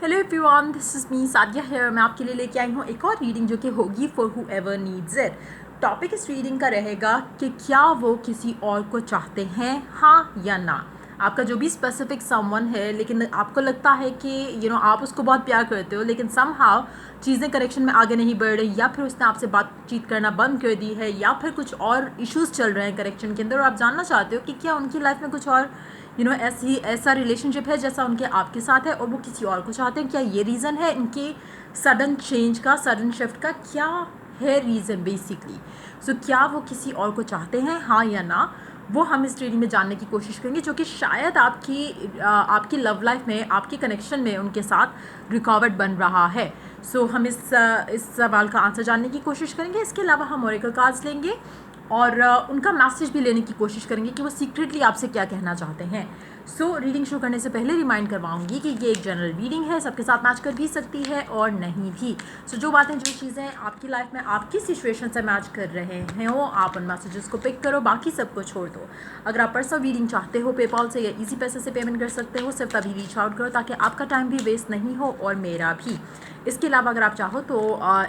Hello everyone, this is me Sadia here. मैं आपके लिए लेके आई हूँ एक और रीडिंग जो कि होगी for who ever needs it. Topic इस रीडिंग का रहेगा कि क्या वो किसी और को चाहते हैं, हाँ या ना। आपका जो भी स्पेसिफिक समवन है, लेकिन आपको लगता है कि आप उसको बहुत प्यार करते हो, लेकिन समहाउ चीज़ें करेक्शन में आगे नहीं बढ़ रही, या फिर उसने आपसे बातचीत करना बंद कर दी है, या फिर कुछ और इश्यूज़ चल रहे हैं करेक्शन के अंदर, और आप जानना चाहते हो कि क्या उनकी लाइफ में कुछ और ऐसा रिलेशनशिप है जैसा उनके आपके साथ है, और वो किसी और को चाहते हैं। क्या ये रीज़न है इनके सडन चेंज का, सडन शिफ्ट का? क्या है रीज़न बेसिकली? सो क्या वो किसी और को चाहते हैं, हाँ या ना? वो हम इस रीडिंग में जानने की कोशिश करेंगे, जो कि शायद आपकी लव लाइफ में, आपके कनेक्शन में उनके साथ रुकावट बन रहा है। सो हम इस सवाल का आंसर जानने की कोशिश करेंगे। इसके अलावा हम ओरेकल कार्ड्स लेंगे और उनका मैसेज भी लेने की कोशिश करेंगे कि वो सीक्रेटली आपसे क्या कहना चाहते हैं। सो रीडिंग शुरू करने से पहले रिमाइंड करवाऊंगी कि ये एक जनरल रीडिंग है, सबके साथ मैच कर भी सकती है और नहीं भी। सो जो बातें, जो चीज़ें आपकी लाइफ में आपकी सिचुएशन से मैच कर रहे हैं, वो आप उन मैसेजेस को पिक करो, बाकी सबको छोड़ दो। अगर आप पर्सनल रीडिंग चाहते हो, पेपॉल से या इजी पैसे से पेमेंट कर सकते हो, सिर्फ तभी रीच आउट करो ताकि आपका टाइम भी वेस्ट नहीं हो और मेरा भी। इसके अलावा अगर आप चाहो तो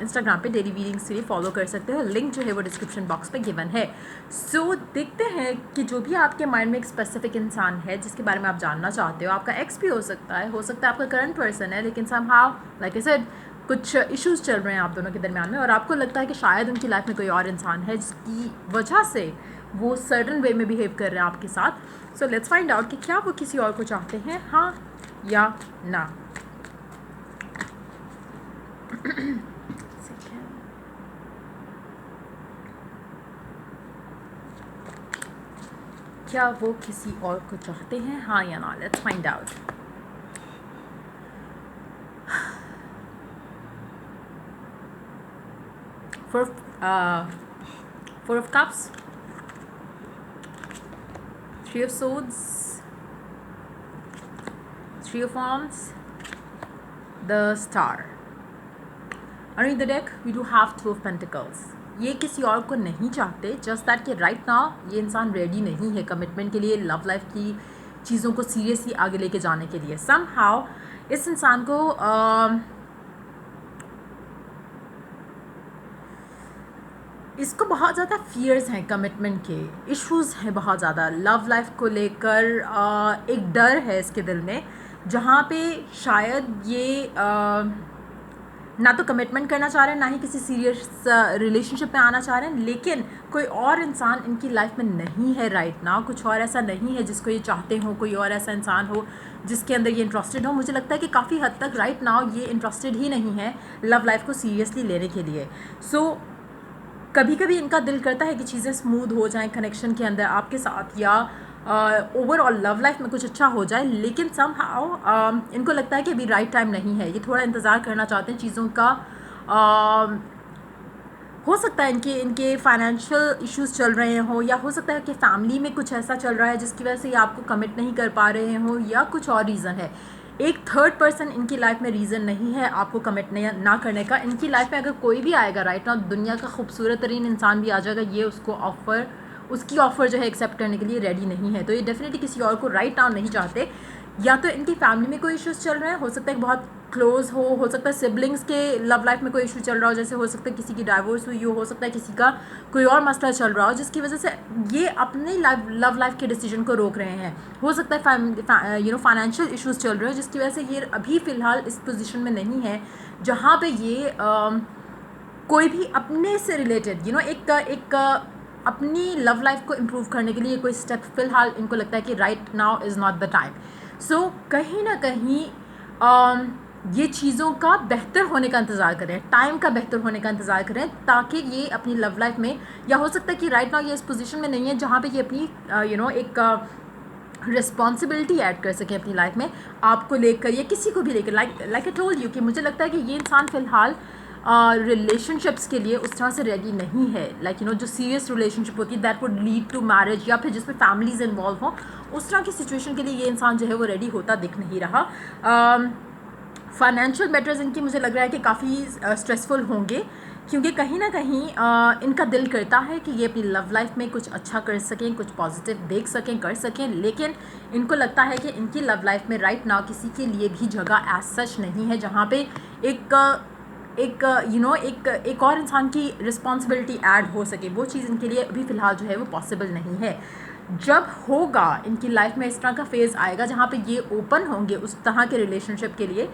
इंस्टाग्राम पे डेली रीडिंग्स के लिए फॉलो कर सकते हो, लिंक जो है वो डिस्क्रिप्शन बॉक्स पे गिवन है। सो देखते हैं कि जो भी आपके माइंड में एक स्पेसिफिक इंसान है जिसके बारे में आप जानना चाहते हो, आपका एक्स भी हो सकता है आपका करंट पर्सन है, लेकिन समहाउ लाइक आई सेड कुछ इश्यूज़ चल रहे हैं आप दोनों के दरमियान में, और आपको लगता है कि शायद उनकी लाइफ में कोई और इंसान है जिसकी वजह से वो सर्टन वे में बिहेव कर रहे हैं आपके साथ। सो लेट्स फाइंड आउट कि क्या वो किसी और को चाहते हैं, हाँ या ना। क्या वो किसी और को चाहते हैं, हाँ या ना? Let's find out. Four of Cups, Three of Swords, Three of Wands, the Star. Underneath the deck we do have Two of Pentacles. ये किसी और को नहीं चाहते, जस्ट दैट कि राइट नाउ ये इंसान रेडी नहीं है कमिटमेंट के लिए, लव लाइफ की चीज़ों को सीरियसली आगे लेके जाने के लिए। समहाउ इस इंसान को इसको बहुत ज़्यादा फियर्स हैं, कमिटमेंट के इश्यूज़ हैं बहुत ज़्यादा, लव लाइफ को लेकर एक डर है इसके दिल में, जहाँ पे शायद ये ना तो कमिटमेंट करना चाह रहे हैं, ना ही किसी सीरियस रिलेशनशिप में आना चाह रहे हैं, लेकिन कोई और इंसान इनकी लाइफ में नहीं है राइट नाउ। कुछ और ऐसा नहीं है जिसको ये चाहते हो, कोई और ऐसा इंसान हो जिसके अंदर ये इंटरेस्टेड हो। मुझे लगता है कि काफ़ी हद तक राइट नाउ ये इंटरेस्टेड ही नहीं है लव लाइफ को सीरियसली लेने के लिए। सो कभी कभी इनका दिल करता है कि चीज़ें स्मूथ हो जाएं कनेक्शन के अंदर आपके साथ, या ओवरऑल लव लाइफ में कुछ अच्छा हो जाए, लेकिन समहाउ इनको लगता है कि अभी राइट टाइम नहीं है। ये थोड़ा इंतज़ार करना चाहते हैं चीज़ों का। हो सकता है इनके फाइनेंशियल इश्यूज चल रहे हों, या हो सकता है कि फैमिली में कुछ ऐसा चल रहा है जिसकी वजह से ये आपको कमिट नहीं कर पा रहे हों, या कुछ और रीज़न है। एक थर्ड पर्सन इनकी लाइफ में रीज़न नहीं है आपको कमिट ना करने का। इनकी लाइफ में अगर कोई भी आएगा राइट नाउ, दुनिया का खूबसूरत तरीन इंसान भी आ जाएगा, ये उसकी ऑफ़र जो है एक्सेप्ट करने के लिए रेडी नहीं है। तो ये डेफिनेटली किसी और को राइट नाउ नहीं चाहते। या तो इनकी फैमिली में कोई इश्यूज़ चल रहे हैं, हो सकता है बहुत क्लोज हो सकता है सिबलिंग्स के लव लाइफ में कोई इशू चल रहा हो, जैसे हो सकता है किसी की डाइवोर्स हुई हो सकता है किसी का कोई और मसला चल रहा हो जिसकी वजह से ये अपनी लव लाइफ के डिसीजन को रोक रहे हैं। हो सकता है फाइनेंशियल इश्यूज़ चल रहे हो जिसकी वजह से ये अभी फ़िलहाल इस पोजीशन में नहीं है जहाँ पे ये कोई भी अपने से रिलेटेड एक अपनी लव लाइफ को इम्प्रूव करने के लिए कोई स्टेप फ़िलहाल इनको लगता है कि right now is not the time. So कहीं ना कहीं ये चीज़ों का बेहतर होने का इंतज़ार करें, टाइम का बेहतर होने का इंतज़ार करें, ताकि ये अपनी लव लाइफ में, या हो सकता है कि राइट नाउ ये इस पोजीशन में नहीं है जहाँ पे ये अपनी एक रिस्पॉन्सिबिलिटी ऐड कर सकें अपनी लाइफ में, आपको लेकर या किसी को भी लेकर। लाइक आई टोल्ड यू कि मुझे लगता है कि ये इंसान फ़िलहाल रिलेशनशिप्स के लिए उस तरह से रेडी नहीं है। जो सीरियस रिलेशनशिप होती है that would lead to marriage, या फिर जिसमें फैमिलीज इन्वॉल्व हों, उस तरह की सिचुएशन के लिए ये इंसान जो है वो रेडी होता दिख नहीं रहा। फाइनेंशियल मैटर्स इनकी मुझे लग रहा है कि काफ़ी स्ट्रेसफुल होंगे, क्योंकि कहीं ना कहीं इनका दिल करता है कि ये अपनी लव लाइफ में कुछ अच्छा कर सकें, कुछ पॉजिटिव देख सकें, कर सकें, लेकिन इनको लगता है कि इनकी लव लाइफ में राइट नाउ किसी के लिए भी जगह एज सच नहीं है जहाँ पे एक एक एक और इंसान की रिस्पॉन्सिबिलिटी ऐड हो सके। वो चीज़ इनके लिए अभी फ़िलहाल जो है वो पॉसिबल नहीं है। जब होगा इनकी लाइफ में इस तरह का फेज़ आएगा जहाँ पे ये ओपन होंगे उस तरह के रिलेशनशिप के लिए,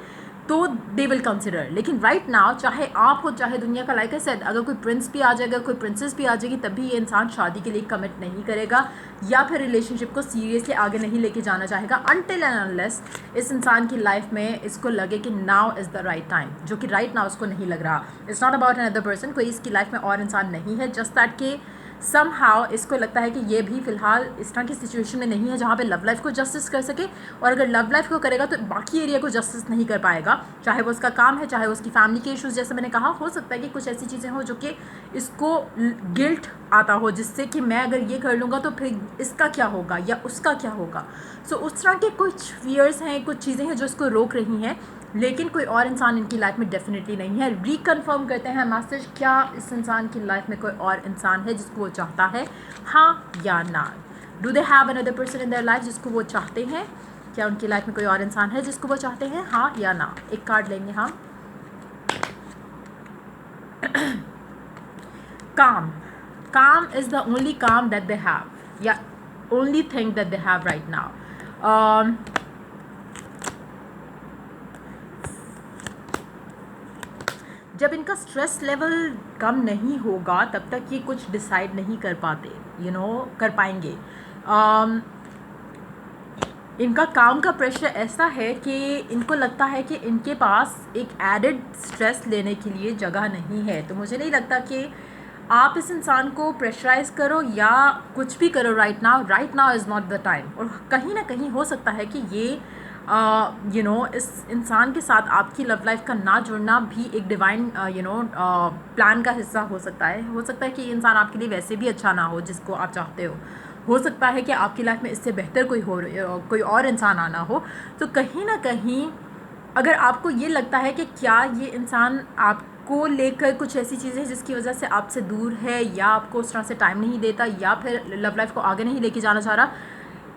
तो दे विल कंसिडर। लेकिन राइट नाउ चाहे आप हो चाहे दुनिया का, लाइक आई सेड, अगर कोई प्रिंस भी आ जाएगा, कोई प्रिंसेस भी आ जाएगी, तभी ये इंसान शादी के लिए कमिट नहीं करेगा या फिर रिलेशनशिप को सीरियसली आगे नहीं लेके जाना चाहेगा अनटिल एंड अनलेस इस इंसान की लाइफ में इसको लगे कि now is the right time, जो कि राइट नाउ उसको नहीं लग रहा। It's not about another person, कोई इसकी लाइफ में और इंसान नहीं है, जस्ट दैट कि समहाउ इसको लगता है कि ये भी फ़िलहाल इस तरह की सिचुएशन में नहीं है जहाँ पे लव लाइफ को जस्टिस कर सके, और अगर लव लाइफ को करेगा तो बाकी एरिया को जस्टिस नहीं कर पाएगा, चाहे वो उसका काम है, चाहे वो उसकी फैमिली के इश्यूज़। जैसे मैंने कहा, हो सकता है कि कुछ ऐसी चीज़ें हो जो कि इसको गिल्ट आता हो, जिससे कि मैं अगर ये कर लूँगा तो फिर इसका क्या होगा या उसका क्या होगा। सो उस तरह के कुछ फियर्स हैं, कुछ चीज़ें हैं जो इसको रोक रही हैं, लेकिन कोई और इंसान इनकी लाइफ में डेफिनेटली नहीं है। रिकन्फर्म करते हैं मैसेज, क्या इस इंसान की लाइफ में कोई और इंसान है जिसको वो चाहता है, हाँ या ना? Do they have another person in their life जिसको वो चाहते हैं? क्या उनकी लाइफ में कोई और इंसान है जिसको वो चाहते हैं, हाँ या ना? एक कार्ड लेंगे हम। काम इज़ द ओनली काम दैट दे हैव, या only thing that they have right now. जब इनका स्ट्रेस लेवल कम नहीं होगा तब तक ये कुछ डिसाइड नहीं कर पाते, कर पाएंगे। इनका काम का प्रेशर ऐसा है कि इनको लगता है कि इनके पास एक एडेड स्ट्रेस लेने के लिए जगह नहीं है। तो मुझे नहीं लगता कि आप इस इंसान को प्रेशराइज़ करो या कुछ भी करो right now is not the time. और कहीं ना कहीं हो सकता है कि ये इस इंसान के साथ आपकी लव लाइफ का ना जुड़ना भी एक डिवाइन प्लान का हिस्सा हो सकता है। हो सकता है कि ये इंसान आपके लिए वैसे भी अच्छा ना हो जिसको आप चाहते हो सकता है कि आपकी लाइफ में इससे बेहतर कोई और इंसान आना हो। तो कहीं ना कहीं अगर आपको ये लगता है कि क्या ये इंसान आपको लेकर कुछ ऐसी चीज़ें हैं जिसकी वजह से आपसे दूर है, या आपको उस तरह से टाइम नहीं देता, या फिर लव लाइफ को आगे नहीं लेके जाना चाह रहा,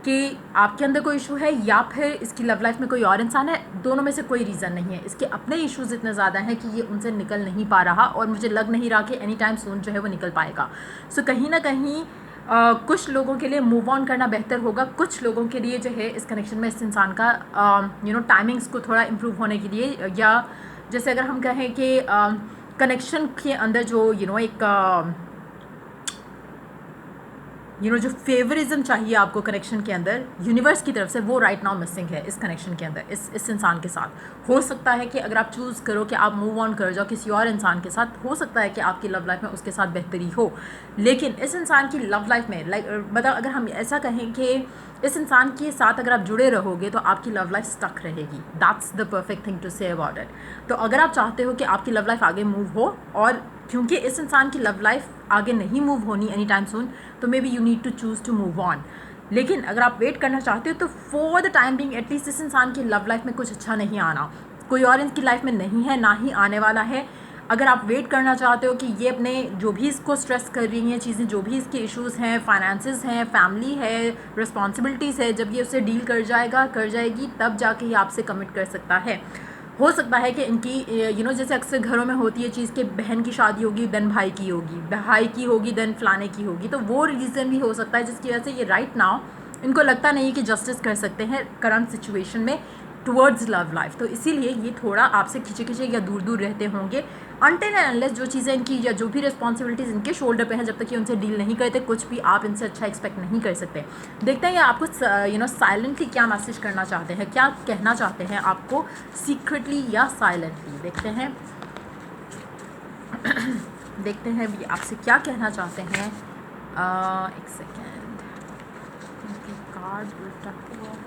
कि आपके अंदर कोई इशू है या फिर इसकी लव लाइफ में कोई और इंसान है, दोनों में से कोई रीज़न नहीं है। इसके अपने इश्यूज़ इतने ज़्यादा हैं कि ये उनसे निकल नहीं पा रहा, और मुझे लग नहीं रहा कि एनी टाइम सून जो है वो निकल पाएगा। सो कहीं ना कहीं कुछ लोगों के लिए मूव ऑन करना बेहतर होगा, कुछ लोगों के लिए जो है इस कनेक्शन में इस इंसान का टाइमिंग्स को थोड़ा इम्प्रूव होने के लिए, या जैसे अगर हम कहें कि कनेक्शन के अंदर जो एक जो फेवरिज्म चाहिए आपको कनेक्शन के अंदर यूनिवर्स की तरफ से, वो राइट नाउ मिसिंग है इस कनेक्शन के अंदर, इस इंसान के साथ। हो सकता है कि अगर आप चूज़ करो कि आप मूव ऑन कर जाओ किसी और इंसान के साथ, हो सकता है कि आपकी लव लाइफ में उसके साथ बेहतरी हो, लेकिन इस इंसान की लव लाइफ में मतलब अगर हम ऐसा कहें कि इस इंसान के साथ अगर आप जुड़े रहोगे तो आपकी लव लाइफ स्टक रहेगी। That's the perfect thing to say about it. तो अगर आप चाहते हो कि आपकी लव लाइफ आगे मूव हो, और क्योंकि इस इंसान की लव लाइफ आगे नहीं मूव होनी एनी टाइम सून, तो maybe you need to choose to move on. लेकिन अगर आप वेट करना चाहते हो तो for the time being at least इस इंसान की लव लाइफ में कुछ अच्छा नहीं आना, कोई और इनकी लाइफ में नहीं है, ना ही आने वाला है। अगर आप वेट करना चाहते हो कि ये अपने जो भी इसको स्ट्रेस कर रही हैं चीज़ें, जो भी इसके इश्यूज़ हैं, फाइनेंसेस हैं, फैमिली है, रिस्पॉन्सिबिलिटीज़ है, जब ये उससे डील कर जाएगी तब जाके ये आपसे कमिट कर सकता है। हो सकता है कि इनकी जैसे अक्सर घरों में होती है चीज़ कि बहन की शादी होगी देन भाई की होगी, भाई की होगी देन फलाने की होगी, तो वो रीज़न भी हो सकता है जिसकी वजह से ये राइट नाउ इनको लगता नहीं कि जस्टिस कर सकते हैं करंट सिचुएशन में टुवर्ड्स लव लाइफ। तो इसीलिए ये थोड़ा आपसे खिंचे या दूर दूर रहते होंगे अनटिल एंड अनलेस जो चीज़ें इनकी या जो भी रिस्पॉन्सिबिलिटीज़ इनके शोल्डर पे हैं, जब तक ये उनसे डील नहीं करते, कुछ भी आप इनसे अच्छा एक्सपेक्ट नहीं कर सकते। देखते हैं ये आपको साइलेंटली क्या मैसेज करना चाहते हैं, क्या कहना चाहते हैं आपको सीक्रेटली या साइलेंटली। देखते हैं देखते हैं ये आपसे क्या कहना चाहते हैं। एक सेकेंड, कार्ड उल्टा हुआ है।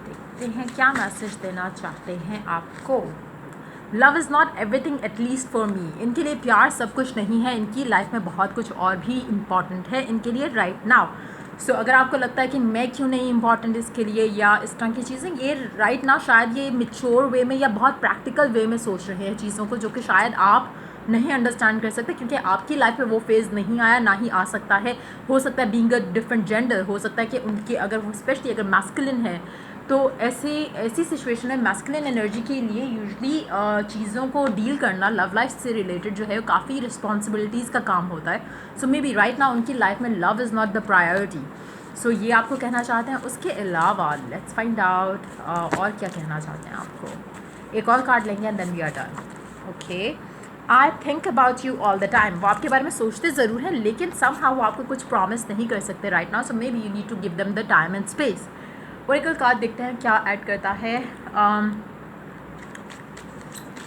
देखते हैं क्या मैसेज देना चाहते हैं आपको। Love is not everything at least for me. इनके लिए प्यार सब कुछ नहीं है, इनकी लाइफ में बहुत कुछ और भी इम्पॉर्टेंट है इनके लिए राइट नाउ। सो अगर आपको लगता है कि मैं क्यों नहीं इंपॉर्टेंट इसके लिए या इस तरह की चीज़ें, ये राइट ना शायद ये मिच्योर वे में या बहुत प्रैक्टिकल वे में सोच रहे हैं चीज़ों को, जो कि शायद आप नहीं अंडरस्टैंड कर सकते क्योंकि आपकी लाइफ में वो फेज़ नहीं आया, ना ही आ सकता है। हो सकता है बीइंग अ डिफरेंट जेंडर, हो सकता है कि उनके अगर वो स्पेशली अगर मैस्कुलिन है तो ऐसी सिचुएशन में मैस्कुलिन एनर्जी के लिए यूजली चीज़ों को डील करना लव लाइफ से रिलेटेड जो है वो काफ़ी रिस्पॉन्सिबिलिटीज़ का काम होता है। सो मे बी राइट ना उनकी लाइफ में love is not the priority. So ये आपको कहना चाहते हैं। उसके अलावा लेट्स फाइंड आउट और क्या कहना चाहते हैं आपको। एक और कार्ड लेंगे and then we are done. Okay, I think about you all the time. वो आपके बारे में सोचते ज़रूर हैं लेकिन समहाउ वो आपको कुछ प्रॉमिस नहीं कर सकते right now, so maybe you need to give them the time and space. Oracle card देखते हैं क्या ऐड करता है।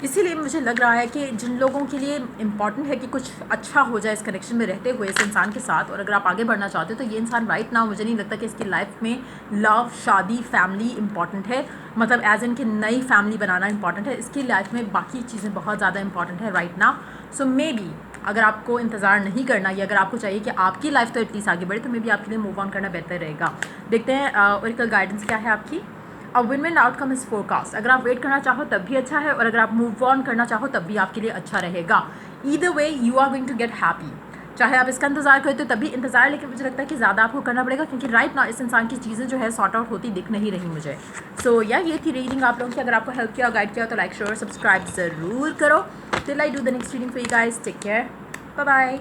इसीलिए मुझे लग रहा है कि जिन लोगों के लिए इम्पॉर्टेंट है कि कुछ अच्छा हो जाए इस कनेक्शन में रहते हुए इस इंसान के साथ, और अगर आप आगे बढ़ना चाहते हो तो ये इंसान राइट नाउ मुझे नहीं लगता कि इसकी लाइफ में लव, शादी, फैमिली इंपॉर्टेंट है, मतलब एज इन कि नई फैमिली बनाना इंपॉर्टेंट है। इसकी लाइफ में बाकी चीज़ें बहुत ज़्यादा इंपॉर्टेंट है right now. So may be अगर आपको इंतज़ार नहीं करना या अगर आपको चाहिए कि आपकी लाइफ तो एटलीस्ट आगे बढ़े, तो मे बी आपके लिए मूव ऑन करना बेहतर रहेगा। देखते हैं ओरेकल गाइडेंस क्या है आपकी। अ विन-विन आउटकम इज़ फोरकास्ट। अगर आप वेट करना चाहो तब भी अच्छा है और अगर आप मूव ऑन करना चाहो तब भी आपके लिए अच्छा रहेगा। Either way you are going to get happy. चाहे आप इसका इंतजार करते हो तब भी इंतज़ार, लेकिन मुझे लगता है कि ज़्यादा आपको करना पड़ेगा क्योंकि राइट ना इस इंसान की चीज़ें जो है सॉर्ट आउट होती दिख नहीं रही मुझे। सो या ये थी रीडिंग आप लोगों की। अगर आपको हेल्प किया, गाइड किया तो लाइक, शेयर और सब्सक्राइब ज़रूर करो। Till I do the next reading for you guys, take care, bye bye.